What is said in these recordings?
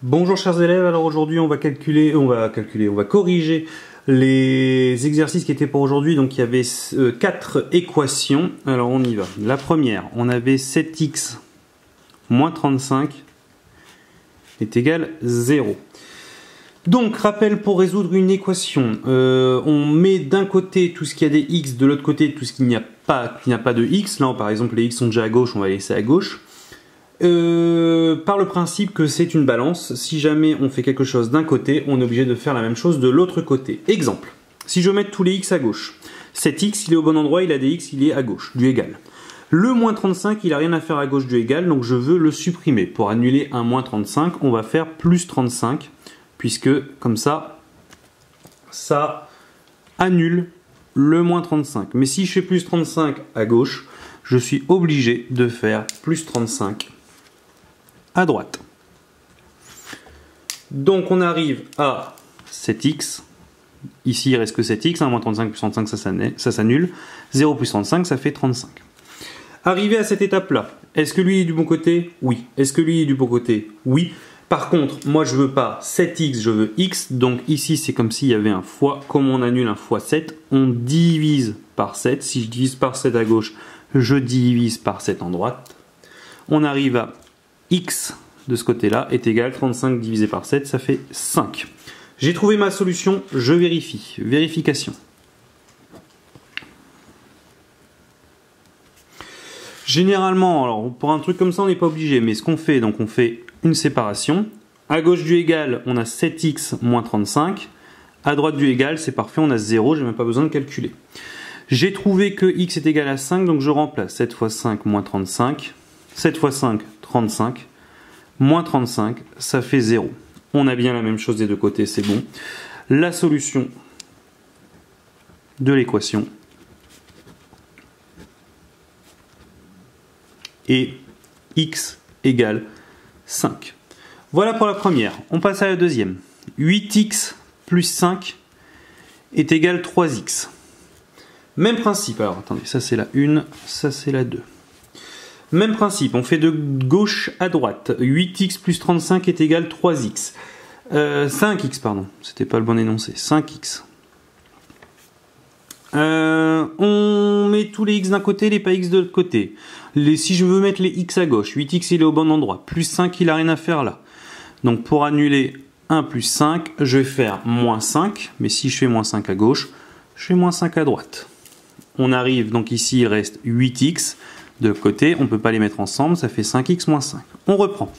Bonjour chers élèves, alors aujourd'hui on va corriger les exercices qui étaient pour aujourd'hui. Donc il y avait 4 équations, alors on y va. La première, on avait 7x moins 35 est égal 0. Donc rappel, pour résoudre une équation, on met d'un côté tout ce qui a des x, de l'autre côté tout ce qui n'a pas de x. Là par exemple les x sont déjà à gauche, on va les laisser à gauche. Par le principe que c'est une balance, si jamais on fait quelque chose d'un côté, on est obligé de faire la même chose de l'autre côté. Exemple, si je mets tous les x à gauche, cet x il est au bon endroit, il a des x, il est à gauche, du égal. Le moins 35, il n'a rien à faire à gauche du égal, donc je veux le supprimer. Pour annuler un moins 35, on va faire plus 35, puisque comme ça annule le moins 35. Mais si je fais plus 35 à gauche, je suis obligé de faire plus 35 à droite. Donc on arrive à 7x. Ici il reste que 7x, moins 35 plus 35 ça s'annule. 0 plus 35 ça fait 35. Arrivé à cette étape là, est-ce que lui est du bon côté? Oui. Est-ce que lui est du bon côté? Oui. Par contre, moi je veux pas 7x, je veux x. Donc ici c'est comme s'il y avait un fois. Comme on annule un fois 7, on divise par 7. Si je divise par 7 à gauche, je divise par 7 en droite. On arrive à x de ce côté-là est égal 35 divisé par 7, ça fait 5. J'ai trouvé ma solution, je vérifie. Vérification. Généralement, alors pour un truc comme ça, on n'est pas obligé, mais ce qu'on fait, donc on fait une séparation. À gauche du égal, on a 7x moins 35. À droite du égal, c'est parfait, on a 0, j'ai même pas besoin de calculer. J'ai trouvé que x est égal à 5, donc je remplace 7 fois 5 moins 35. 7 fois 5, 35. Moins 35, ça fait 0. On a bien la même chose des deux côtés, c'est bon. La solution de l'équation est x égale 5. Voilà pour la première. On passe à la deuxième. 8x plus 5 est égal 3x. Même principe. Alors attendez, ça c'est la 1, ça c'est la 2. Même principe, on fait de gauche à droite. 8x plus 35 est égal 3x. 5x, pardon, c'était pas le bon énoncé. 5x. On met tous les x d'un côté, les pas x de l'autre côté. Si je veux mettre les x à gauche, 8x il est au bon endroit. Plus 5, il n'a rien à faire là. Donc pour annuler 1 plus 5, je vais faire moins 5. Mais si je fais moins 5 à gauche, je fais moins 5 à droite. On arrive, donc ici il reste 8x. De côté, on ne peut pas les mettre ensemble, ça fait 5x moins 5. On reprend.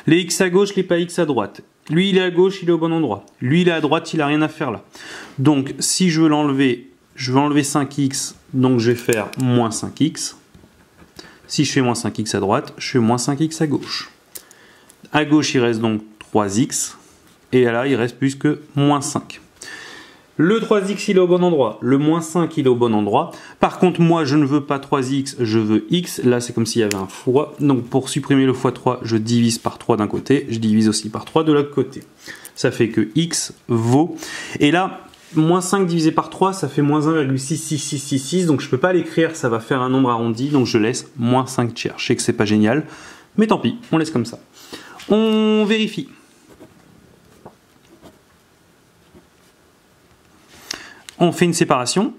Les x à gauche, les pas x à droite. Lui, il est à gauche, il est au bon endroit. Lui, il est à droite, il n'a rien à faire là. Donc, si je veux l'enlever, je vais enlever 5x, donc je vais faire moins 5x. Si je fais moins 5x à droite, je fais moins 5x à gauche. À gauche, il reste donc 3x. Et là, il reste plus que moins 5. Le 3x il est au bon endroit, le moins 5 il est au bon endroit. Par contre moi je ne veux pas 3x, je veux x. Là c'est comme s'il y avait un fois. Donc pour supprimer le fois 3, je divise par 3 d'un côté, je divise aussi par 3 de l'autre côté. Ça fait que x vaut... Et là, moins 5 divisé par 3, ça fait moins 1,66666. Donc je ne peux pas l'écrire, ça va faire un nombre arrondi. Donc je laisse moins 5 tiers. Je sais que c'est pas génial, mais tant pis, on laisse comme ça. On vérifie. On fait une séparation.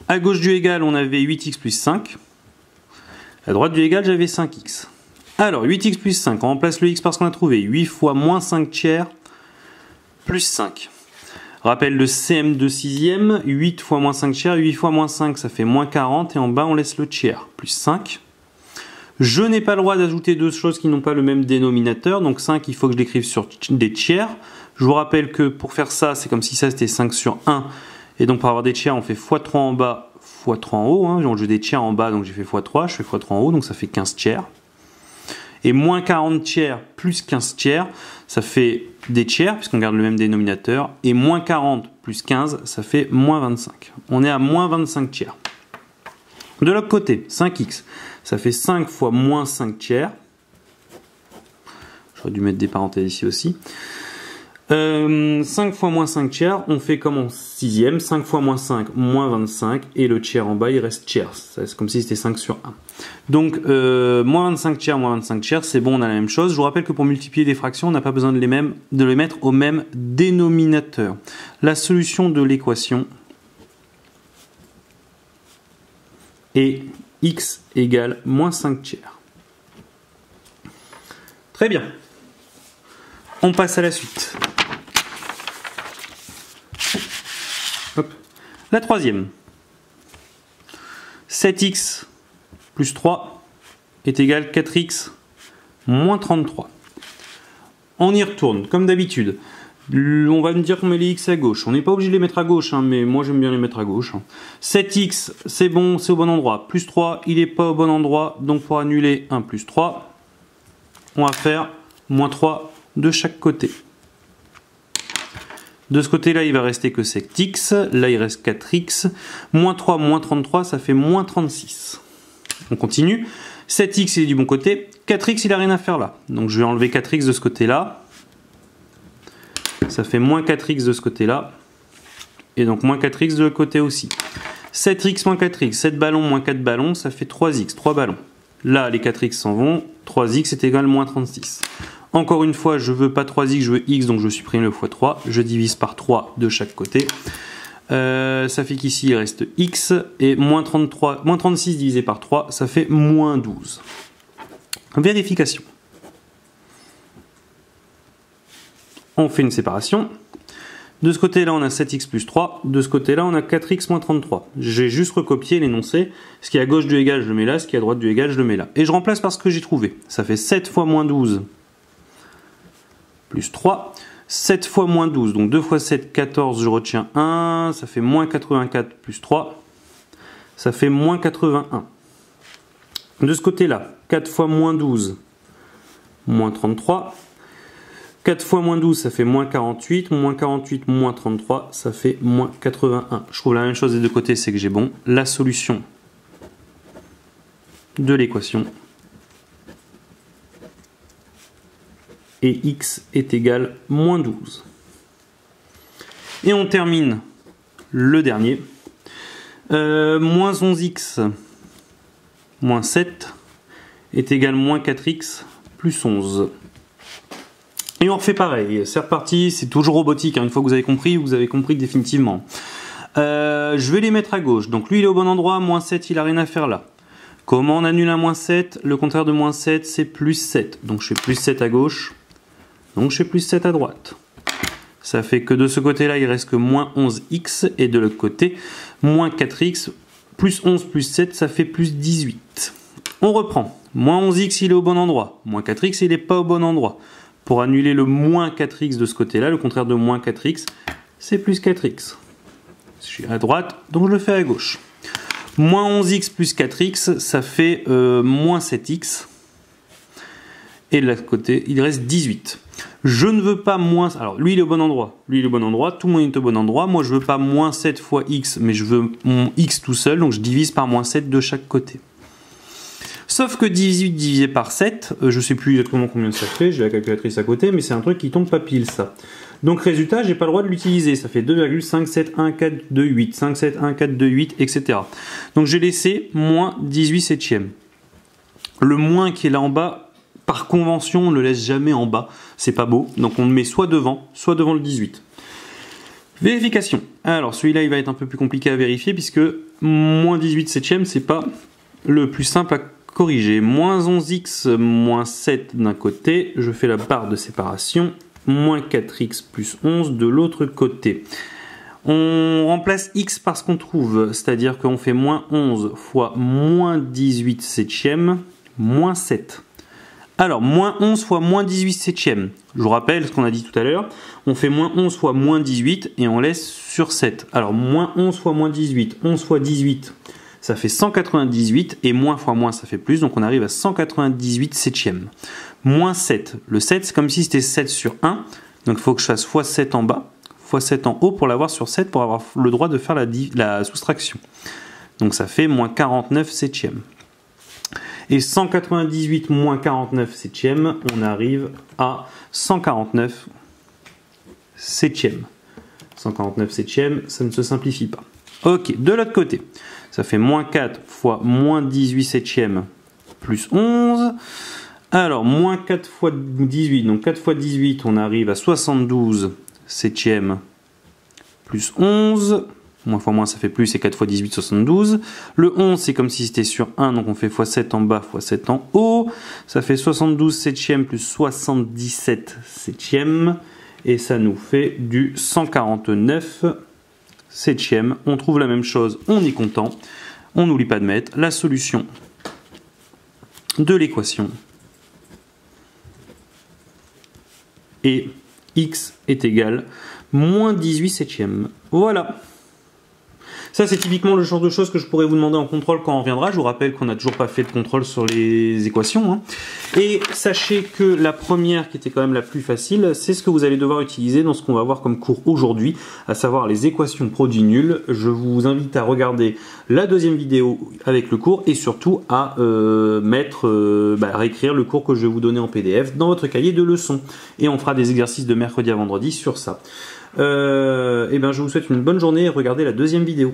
À gauche du égal, on avait 8x plus 5. À droite du égal, j'avais 5x. Alors, 8x plus 5, on remplace le x par ce qu'on a trouvé. 8 fois moins 5 tiers plus 5. Rappel de CM de 6e. 8 fois moins 5 tiers, 8 fois moins 5, ça fait moins 40. Et en bas, on laisse le tiers. Plus 5. Je n'ai pas le droit d'ajouter deux choses qui n'ont pas le même dénominateur. Donc 5, il faut que je l'écrive sur des tiers. Je vous rappelle que pour faire ça, c'est comme si ça c'était 5 sur 1. Et donc pour avoir des tiers, on fait x3 en bas, x3 en haut. Donc j'ai des tiers en bas, donc j'ai fait x3, je fais x3 en haut, donc ça fait 15 tiers. Et moins 40 tiers plus 15 tiers, ça fait des tiers, puisqu'on garde le même dénominateur. Et moins 40 plus 15, ça fait moins 25. On est à moins 25 tiers. De l'autre côté, 5x, ça fait 5 fois moins 5 tiers. J'aurais dû mettre des parenthèses ici aussi. 5 fois moins 5 tiers, on fait comme en 6e, 5 fois moins 5, moins 25, et le tiers en bas, il reste tiers. C'est comme si c'était 5 sur 1. Donc, moins 25 tiers, moins 25 tiers, c'est bon, on a la même chose. Je vous rappelle que pour multiplier des fractions, on n'a pas besoin de les mettre au même dénominateur. La solution de l'équation est x égale moins 5 tiers. Très bien. On passe à la suite. Hop. La troisième. 7x plus 3 est égal à 4x moins 33. On y retourne, comme d'habitude. On va me dire qu'on met les x à gauche. On n'est pas obligé de les mettre à gauche, hein, mais moi j'aime bien les mettre à gauche. 7x, c'est bon, c'est au bon endroit. Plus 3, il n'est pas au bon endroit. Donc pour annuler 1 plus 3, on va faire moins 3 de chaque côté. De ce côté-là, il va rester que 7x. Là, il reste 4x. Moins 3, moins 33, ça fait moins 36. On continue. 7x, il est du bon côté. 4x, il n'a rien à faire là. Donc, je vais enlever 4x de ce côté-là. Ça fait moins 4x de ce côté-là. Et donc, moins 4x de l'autre côté aussi. 7x moins 4x. 7 ballons moins 4 ballons, ça fait 3x. 3 ballons. Là, les 4x s'en vont. 3x est égal à moins 36. Encore une fois, je veux pas 3x, je veux x, donc je supprime le x3. Je divise par 3 de chaque côté. Ça fait qu'ici, il reste x. Et moins 36 divisé par 3, ça fait moins 12. Vérification. On fait une séparation. De ce côté-là, on a 7x plus 3. De ce côté-là, on a 4x moins 33. J'ai juste recopié l'énoncé. Ce qui est à gauche du égal, je le mets là. Ce qui est à droite du égal, je le mets là. Et je remplace par ce que j'ai trouvé. Ça fait 7 fois moins 12 plus 3. 7 fois moins 12. Donc 2 fois 7, 14. Je retiens 1. Ça fait moins 84 plus 3. Ça fait moins 81. De ce côté-là, 4 fois moins 12, moins 33. 4 fois moins 12, ça fait moins 48. Moins 48, moins 33, ça fait moins 81. Je trouve la même chose des deux côtés, c'est que j'ai bon. La solution de l'équation et x est égal à moins 12. Et on termine le dernier. Moins 11x moins 7 est égal à moins 4x plus 11. Et on refait pareil, c'est reparti, c'est toujours robotique, hein. Une fois que vous avez compris définitivement. Je vais les mettre à gauche, donc lui il est au bon endroit, moins 7 il n'a rien à faire là. Comment on annule un moins 7? Le contraire de moins 7 c'est plus 7, donc je fais plus 7 à gauche, donc je fais plus 7 à droite. Ça fait que de ce côté là il reste que moins 11x, et de l'autre côté, moins 4x, plus 11 plus 7 ça fait plus 18. On reprend, moins 11x il est au bon endroit, moins 4x il n'est pas au bon endroit. Pour annuler le moins 4x de ce côté-là, le contraire de moins 4x, c'est plus 4x. Je suis à droite, donc je le fais à gauche. Moins 11x plus 4x, ça fait moins 7x. Et de l'autre côté, il reste 18. Je ne veux pas moins... Alors, lui, il est au bon endroit. Lui, il est au bon endroit. Tout le monde est au bon endroit. Moi, je veux pas moins 7 fois x, mais je veux mon x tout seul. Donc, je divise par moins 7 de chaque côté. Sauf que 18 divisé par 7, je ne sais plus exactement combien ça fait, j'ai la calculatrice à côté, mais c'est un truc qui tombe pas pile ça. Donc résultat, j'ai pas le droit de l'utiliser, ça fait 2,57142,8, 57142,8, etc. Donc j'ai laissé moins 18 septièmes. Le moins qui est là en bas, par convention, on ne le laisse jamais en bas, c'est pas beau, donc on le met soit devant le 18. Vérification. Alors celui-là, il va être un peu plus compliqué à vérifier, puisque moins 18 septièmes, c'est pas le plus simple à corriger. Moins 11x moins 7 d'un côté, je fais la barre de séparation, moins 4x plus 11 de l'autre côté. On remplace x par ce qu'on trouve, c'est-à-dire qu'on fait moins 11 fois moins 18 septièmes, moins 7. Alors, moins 11 fois moins 18 septièmes. Je vous rappelle ce qu'on a dit tout à l'heure. On fait moins 11 fois moins 18 et on laisse sur 7. Alors, moins 11 fois moins 18, 11 fois 18, ça fait 198, et moins fois moins, ça fait plus, donc on arrive à 198 septièmes. Moins 7. Le 7, c'est comme si c'était 7 sur 1, donc il faut que je fasse fois 7 en bas, fois 7 en haut pour l'avoir sur 7, pour avoir le droit de faire la soustraction. Donc ça fait moins 49 septièmes. Et 198 moins 49 septièmes, on arrive à 149 septièmes. 149 septièmes, ça ne se simplifie pas. Ok, de l'autre côté, ça fait moins 4 fois moins 18 septièmes plus 11. Alors, moins 4 fois 18, donc 4 fois 18, on arrive à 72 septièmes plus 11. Moins fois moins, ça fait plus, c'est 4 fois 18, 72. Le 11, c'est comme si c'était sur 1, donc on fait x7 en bas, x7 en haut. Ça fait 72 septièmes plus 77 septièmes. Et ça nous fait du 149 septièmes. On trouve la même chose, on est content. On n'oublie pas de mettre la solution de l'équation. Et x est égal moins 18 septièmes. Voilà. Ça, c'est typiquement le genre de choses que je pourrais vous demander en contrôle quand on reviendra. Je vous rappelle qu'on n'a toujours pas fait de contrôle sur les équations, hein. Et sachez que la première, qui était quand même la plus facile, c'est ce que vous allez devoir utiliser dans ce qu'on va voir comme cours aujourd'hui, à savoir les équations produits nuls. Je vous invite à regarder la deuxième vidéo avec le cours et surtout à réécrire le cours que je vais vous donner en PDF dans votre cahier de leçons. Et on fera des exercices de mercredi à vendredi sur ça. Je vous souhaite une bonne journée et regardez la deuxième vidéo.